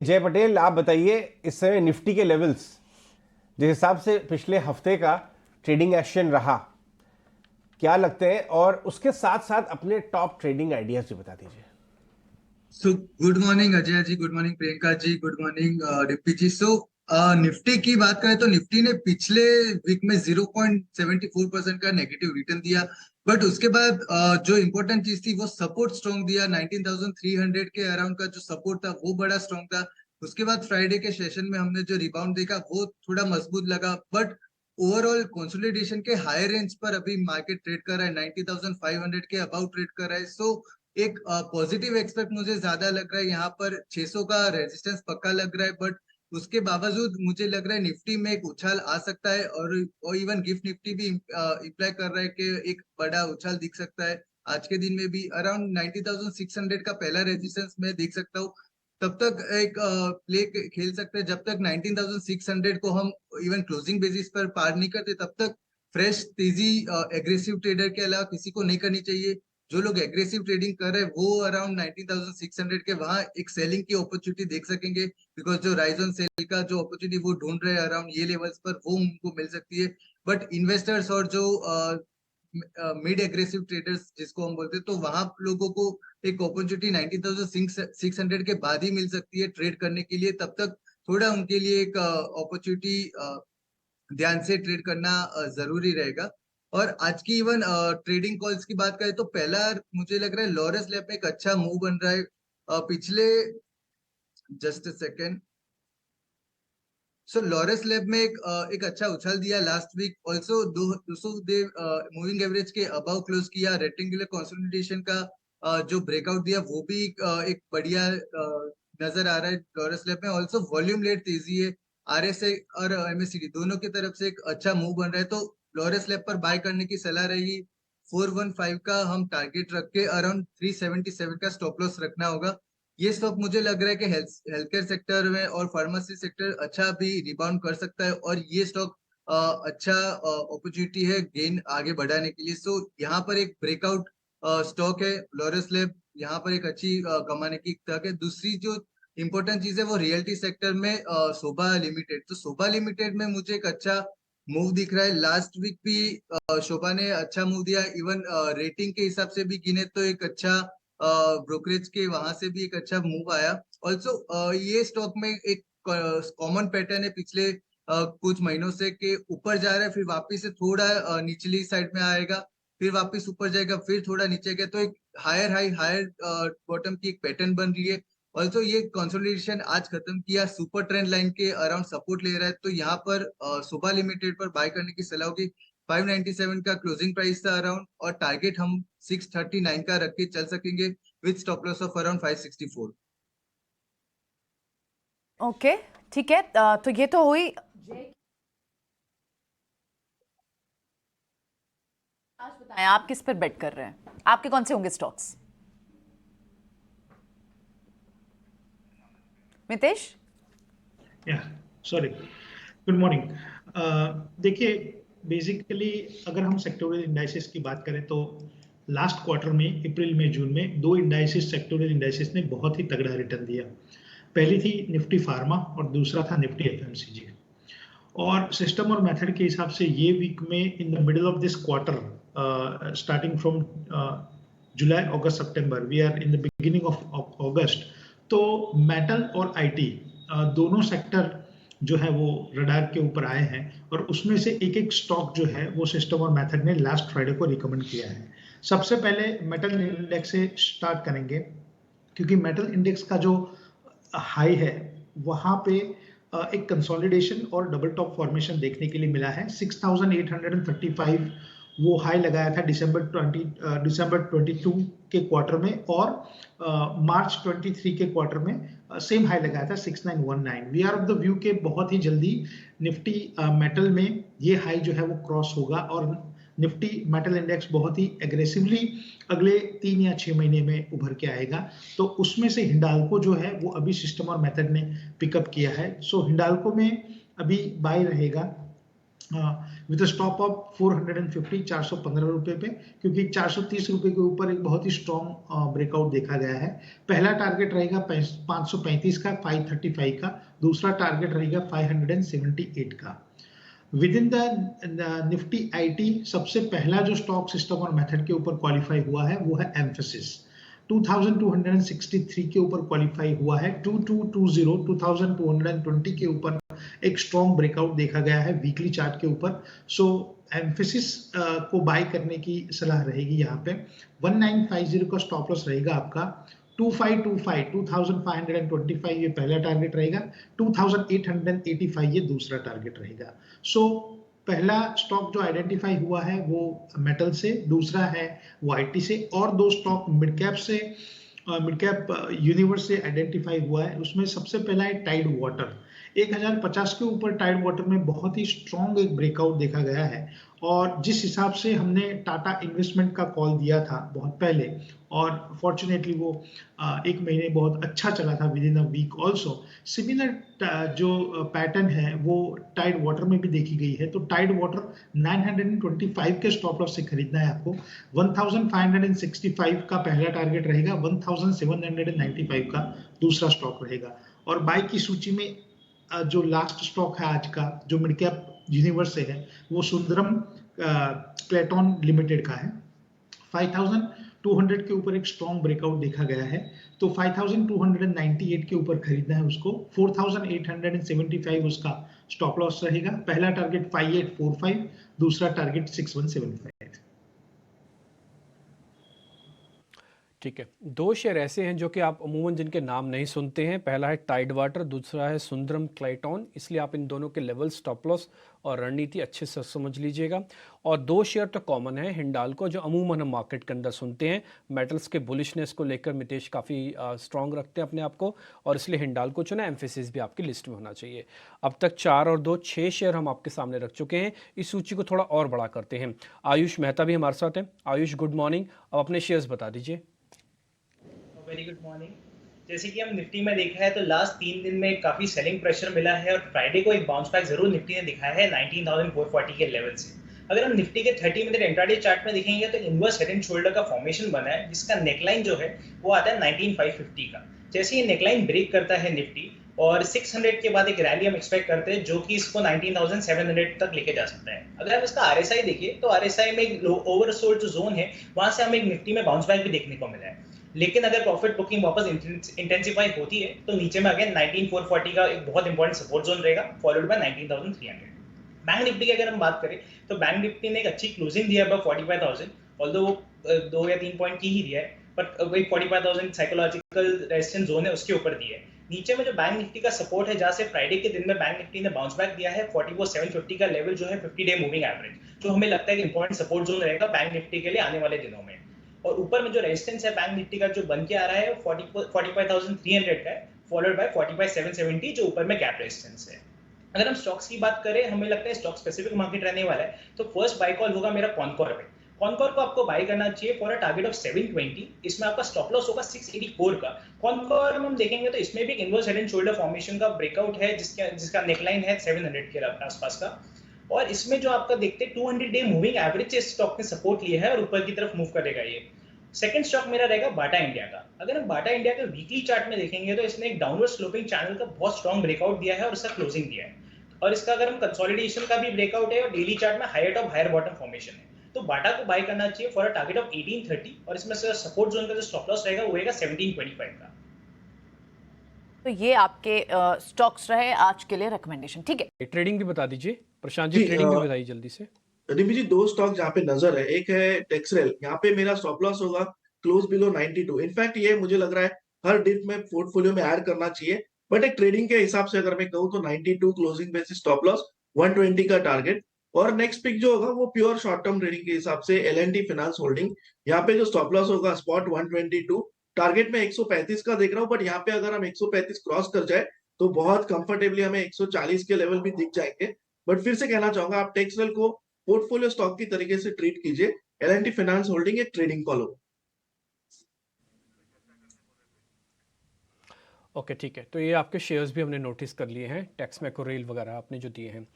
जय पटेल, आप बताइए इस समय निफ्टी के लेवल्स जिस हिसाब से पिछले हफ्ते का ट्रेडिंग एक्शन रहा, क्या लगते हैं, और उसके साथ साथ अपने टॉप ट्रेडिंग आइडियाज भी बता दीजिए। So good morning Ajay ji, good morning Priyanka ji, good morning deputy जी। निफ्टी की बात करें तो निफ्टी ने पिछले वीक में 0.74% का नेगेटिव रिटर्न दिया। बट उसके बाद जो इम्पोर्टेंट चीज थी वो सपोर्ट स्ट्रॉन्ग दिया। 19,300 के अराउंड का जो सपोर्ट था वो बड़ा स्ट्रॉन्ग था। उसके बाद फ्राइडे के सेशन में हमने जो रिबाउंड देखा वो थोड़ा मजबूत लगा। बट ओवरऑल कंसोलिडेशन के हायर रेंज पर अभी मार्केट ट्रेड कर रहा है, 90,500 के अबाउट ट्रेड कर रहा है। एक पॉजिटिव एक्सपेक्ट मुझे ज्यादा लग रहा है। यहाँ पर 600 का रेजिस्टेंस पक्का लग रहा है। बट उसके बावजूद मुझे लग रहा है निफ्टी में एक उछाल आ सकता है, और इवन गिफ्ट निफ्टी भी इम्प्लाई कर रहा है कि एक बड़ा उछाल दिख सकता है। आज के दिन में भी अराउंड 90,600 का पहला रेजिस्टेंस मैं देख सकता हूँ। तब तक एक प्ले खेल सकते हैं। जब तक 19,600 को हम इवन क्लोजिंग बेसिस पर पार नहीं करते तब तक फ्रेश तेजी एग्रेसिव ट्रेडर के अलावा किसी को नहीं करनी चाहिए। जो लोग एग्रेसिव ट्रेडिंग कर रहे हैं वो अराउंड 19,600 के वहां एक सेलिंग की अपॉर्चुनिटी देख सकेंगे, बिकॉज जो राइज ऑन सेल का जो अपॉर्चुनिटी वो ढूंढ रहे हैं अराउंड ये लेवल्स पर वो उनको मिल सकती है। बट इन्वेस्टर्स और जो मिड एग्रेसिव ट्रेडर्स जिसको हम बोलते हैं, तो वहां लोगों को एक अपॉर्चुनिटी 19,600 के बाद ही मिल सकती है ट्रेड करने के लिए। तब तक थोड़ा उनके लिए एक अपॉर्चुनिटी ध्यान से ट्रेड करना जरूरी रहेगा। और आज की इवन ट्रेडिंग कॉल्स की बात करें तो पहला मुझे लग रहा है लॉरेंस लैब में एक अच्छा मूव बन रहा है। पिछले जस्ट सेकेंड। लॉरेंस लैब में एक अच्छा उछाल दिया last week. Also 200 day moving average के अबव क्लोज किया। रेक्टेंगुलर कंसोलिडेशन का जो ब्रेकआउट दिया वो भी एक बढ़िया नजर आ रहा है लॉरेंस लैब में। ऑल्सो वॉल्यूम लेट तेजी है। आरएसआई और एमएसीडी दोनों की तरफ से एक अच्छा मूव बन रहा है, तो लॉरेंस लैब पर बाय करने की सलाह रहेगी। 415 का हम टारगेट रख के अराउंड 377 का स्टॉप लॉस रखना होगा। ये स्टॉक मुझे लग रहा है कि हेल्थ केयर सेक्टर में और फार्मेसी सेक्टर अच्छा भी रिबाउंड कर सकता है, और ये स्टॉक अच्छा अपॉर्चुनिटी है गेन आगे बढ़ाने के लिए। यहाँ पर एक ब्रेकआउट स्टॉक है लॉरेंस लैब। यहाँ पर एक अच्छी कमाने की तक है। दूसरी जो इंपॉर्टेंट चीज है वो रियल्टी सेक्टर में शोभा लिमिटेड। तो शोभा लिमिटेड में मुझे एक अच्छा मूव दिख रहा है। लास्ट वीक भी शोभा ने अच्छा मूव दिया। इवन रेटिंग के हिसाब से भी गिने तो एक अच्छा ब्रोकरेज के वहां से भी एक अच्छा मूव आया। ऑल्सो ये स्टॉक में एक कॉमन पैटर्न है पिछले कुछ महीनों से, कि ऊपर जा रहा है फिर वापस से थोड़ा निचली साइड में आएगा, फिर वापस ऊपर जाएगा, फिर थोड़ा नीचे गया। तो एक हायर हाई हायर बॉटम की एक पैटर्न बन रही है। ऑल्सो ये कंसोलिडेशन आज खत्म किया, सुपर ट्रेंड लाइन के अराउंड सपोर्ट ले रहा है। तो यहाँ पर सुबह लिमिटेड पर बाय करने की सलाह होगी। 597 का क्लोजिंग प्राइस था अराउंड, और टारगेट हम 639 का रख के चल सकेंगे with stop loss of around 564। Okay, ठीक है। तो ये तो हुई। आज बताएं आप किस पर बेट कर रहे हैं, आपके कौन से होंगे स्टॉक्स? मितेश? या सॉरी, गुड मॉर्निंग। देखिए, बेसिकली अगर हम सेक्टोरल इंडाइसेस की बात करें तो लास्ट क्वार्टर में अप्रैल में जून में दो इंडाइसेस, सेक्टोरल इंडाइसेस ने बहुत ही तगड़ा रिटर्न दिया। पहली थी निफ्टी फार्मा और दूसरा था निफ्टी एफएमसीजी। और सिस्टम और मेथड के हिसाब से ये वीक में in the middle of this quarter, starting from July August September, we are in the beginning of August, तो मेटल और आईटी दोनों सेक्टर जो है वो रडार के ऊपर आए हैं। और उसमें से एक एक स्टॉक जो है वो सिस्टम और मेथड ने लास्ट फ्राइडे को रिकमेंड किया है। सबसे पहले मेटल इंडेक्स से स्टार्ट करेंगे, क्योंकि मेटल इंडेक्स का जो हाई है वहां पे एक कंसोलिडेशन और डबल टॉप फॉर्मेशन देखने के लिए मिला है। 6835 वो हाई लगाया था दिसंबर 22 के क्वार्टर में, और मार्च 23 के क्वार्टर में सेम हाई लगाया था 6919। We are of the view के बहुत ही जल्दी निफ्टी मेटल में ये हाई जो है वो क्रॉस होगा, और निफ्टी मेटल इंडेक्स बहुत ही एग्रेसिवली अगले 3 या 6 महीने में उभर के आएगा। तो उसमें से हिंडाल्को जो है वो अभी सिस्टम और मेथड ने पिकअप किया है। सो हिंडाल्को में अभी बाय रहेगा। विद स्टॉप ऑफ 450 ₹415 पे, क्योंकि 430 रुपए के ऊपर एक बहुत ही स्ट्रॉन्ग ब्रेकआउट देखा गया है। पहला टारगेट रहेगा 535 का, 535 का। दूसरा टारगेट रहेगा 578 का। With in the Nifty IT सबसे पहला जो स्टॉक सिस्टम और मेथड के ऊपर क्वालिफाई हुआ है वो है एम्फेसिस। 2263 के ऊपर क्वालिफाई हुआ है। 2220 के ऊपर एक स्ट्रॉन्ग ब्रेकआउट देखा गया है वीकली चार्ट के ऊपर। सो एम्फेसिस को बाय करने की सलाह रहेगी यहाँ पे। 1950 का स्टॉप लॉस रहेगा आपका। 2525 ये पहला टारगेट रहेगा। 2885 ये दूसरा टारगेट रहेगा। सो पहला स्टॉक जो आइडेंटिफाई हुआ है वो मेटल से, दूसरा है वो आईटी से, और दो स्टॉक मिड कैप से, मिड कैप यूनिवर्स से आइडेंटिफाई हुआ है। उसमें सबसे पहला है टाइड वाटर। 1050 के ऊपर टाइड वाटर में बहुत ही स्ट्रॉन्ग एक ब्रेकआउट देखा गया है, और जिस हिसाब से हमने टाटा इन्वेस्टमेंट का कॉल दिया था बहुत पहले, और फॉर्चुनेटली वो एक महीने बहुत अच्छा चला था within a week also. Similar जो पैटर्न है वो टाइड वाटर में भी देखी गई है। तो टाइड वाटर 925 के स्टॉप लॉस से खरीदना है आपको। 1565 का पहला टारगेट रहेगा। 1795 का दूसरा स्टॉक रहेगा। और बाय की सूची में जो लास्ट स्टॉक है आज का, जो मिड कैप यूनिवर्स से है, वो सुंदरम क्लेटन लिमिटेड का है। 5200 के ऊपर एक स्ट्रॉन्ग ब्रेकआउट देखा गया है, तो 5298 के ऊपर खरीदना है उसको। 4875 उसका स्टॉप लॉस रहेगा। पहला टारगेट 5845, दूसरा टारगेट 6175। ठीक है, दो शेयर ऐसे हैं जो कि आप अमूमन जिनके नाम नहीं सुनते हैं। पहला है टाइड वाटर, दूसरा है सुंदरम क्लाइटॉन। इसलिए आप इन दोनों के लेवल, स्टॉप लॉस और रणनीति अच्छे से समझ लीजिएगा। और दो शेयर तो कॉमन है, हिंडाल्को जो अमूमन हम मार्केट के अंदर सुनते हैं। मेटल्स के बुलिशनेस को लेकर मितेश काफ़ी स्ट्रॉन्ग रखते हैं अपने आप को, और इसलिए हिंडाल्को चुना। एम्फेसिस भी आपकी लिस्ट में होना चाहिए। अब तक 4 और 2 6 शेयर हम आपके सामने रख चुके हैं। इस सूची को थोड़ा और बड़ा करते हैं। आयुष मेहता भी हमारे साथ हैं। Ayush, good morning. अब अपने शेयर्स बता दीजिए। Very good morning. जैसे कि हम निफ्टी में देखा है तो लास्ट 3 दिन में काफ़ी सेलिंग प्रेशर मिला है, और फ्राइडे को एक बाउंस बैक जरूर निफ्टी ने दिखाया है 19,440 के लेवल से। अगर हम निफ्टी के 30 मिनट इंट्राडे चार्ट में देखेंगे तो इनवर्स हेड एंड शोल्डर का फॉर्मेशन बना है, जिसका नेकलाइन जो है वो आता है 19,550 का। जैसे ये नेकलाइन ब्रेक करता है निफ्टी, और 600 के बाद एक रैली हम एक्सपेक्ट करते हैं जो कि इसको 19,700 तक लेके जा सकता है। अगर हम इसका आरएसआई देखिए तो आरएसआई में एक ओवरसोल्ड जो जोन है वहां से हमें एक निफ्टी में बाउंस बैक भी देखने को मिला है। लेकिन अगर प्रॉफिट बुकिंग वापस इंटेंसिफाई होती है तो नीचे में अगेन 19,440 का एक बहुत इंपॉर्टेंट सपोर्ट जोन रहेगा, फॉलोड बाय 19,300। बैंक निफ्टी की अगर हम बात करें तो बैंक निफ्टी ने एक अच्छी क्लोजिंग दिया है 45,000, ऑल्दो वो 2 या 3 पॉइंट की ही दिया है, बट वही 45,000 साइकोलॉजिकल रेजिस्टेंस जोन है उसके ऊपर दिया है। नीचे में जो बैंक निफ्टी का सपोर्ट है, जहां से फ्राइडे के दिन में बैंक निफ्टी ने बाउंस बैक दिया है, 44,750 का लेवल जो है 50 डे मूविंग एवरेज, जो हमें लगता है कि इंपॉर्टेंट सपोर्ट जोन रहेगा बैंक निफ्टी के लिए आने वाले दिनों में। और ऊपर में जो रेजिस्टेंस है बैंक निफ्टी का जो बन के आ रहा है 45,300 का है, फॉलोड बाय 45,770 जो ऊपर में गैप रेजिस्टेंस है। अगर हम स्टॉक्स की बात करें, हमें लगता है स्टॉक स्पेसिफिक मार्केट रहने वाला है, तो फर्स्ट बाय कॉल होगा मेरा कॉनकॉर पे। कॉनकॉर को आपको बाय करना चाहिए फॉर अ टारगेट ऑफ 720। इसमें आपका स्टॉप लॉस होगा 684 का। कॉनकॉर में हम देखेंगे तो इसमें भी एक inverse head and shoulder formation का ब्रेकआउट है, जिसका नेकलाइन है 700 के आसपास का। और इसमें जो आपका देखते हैं 200 डे मूविंग एवरेज से स्टॉक ने सपोर्ट लिया है और ऊपर की तरफ मूव करेगा ये। सेकंड स्टॉक मेरा रहेगा बाटा इंडिया का। अगर हम बाटा इंडिया के वीकली चार्ट में देखेंगे तो इसने एक डाउनवर्ड स्लोपिंग चैनल का बहुत स्ट्रॉन्ग ब्रेकआउट दिया है और इसका क्लोजिंग दिया है, और इसका अगर हम कंसोलिडेशन का भी ब्रेकआउट है और डेली चार्ट में higher top higher bottom formation है, तो बाटा को बाय करना चाहिए फॉर अ टारगेट ऑफ 1830, और इसमें से सपोर्ट जोन का जो स्टॉप लॉस रहेगा वो रहेगा 1725 का। तो ये आपके स्टॉक्स रहे आज के लिए रिकमेंडेशन, ठीक है। ट्रेडिंग भी बता दीजिए प्रशांत जी, जी ट्रेडिंग भी बताइए जल्दी से। रिमी जी, दो स्टॉक जहाँ पे नजर है, एक है टेक्सरेल। यहाँ पे मेरा स्टॉप लॉस होगा क्लोज बिलो 92। इनफैक्ट ये मुझे लग रहा है हर डिप में पोर्टफोलियो में ऐड करना चाहिए, बट एक ट्रेडिंग के हिसाब से अगर मैं कहूँ तो 92 क्लोजिंग बेसिस स्टॉप लॉस, 120 का टारगेट। और नेक्स्ट पिक जो होगा वो प्योर शॉर्ट टर्म ट्रेडिंग के हिसाब से L&T फाइनेंस होल्डिंग। यहाँ पे जो स्टॉप लॉस होगा स्पॉट 122, टारगेट में 135 का देख रहा हूँ, बट यहाँ पे अगर हम 135 क्रॉस कर जाए तो बहुत कंफर्टेबली हमें 140 के लेवल भी दिख जाएंगे। बट फिर से कहना चाहूंगा, आप टेक्सरेल को पोर्टफोलियो स्टॉक की तरीके से ट्रीट कीजिए। L&T फाइनेंस होल्डिंग एक ट्रेडिंग कॉल हो। ओके, ठीक है। तो ये आपके शेयर्स भी हमने नोटिस कर लिए हैं, टैक्स मैको रेल वगैरह आपने जो दिए हैं।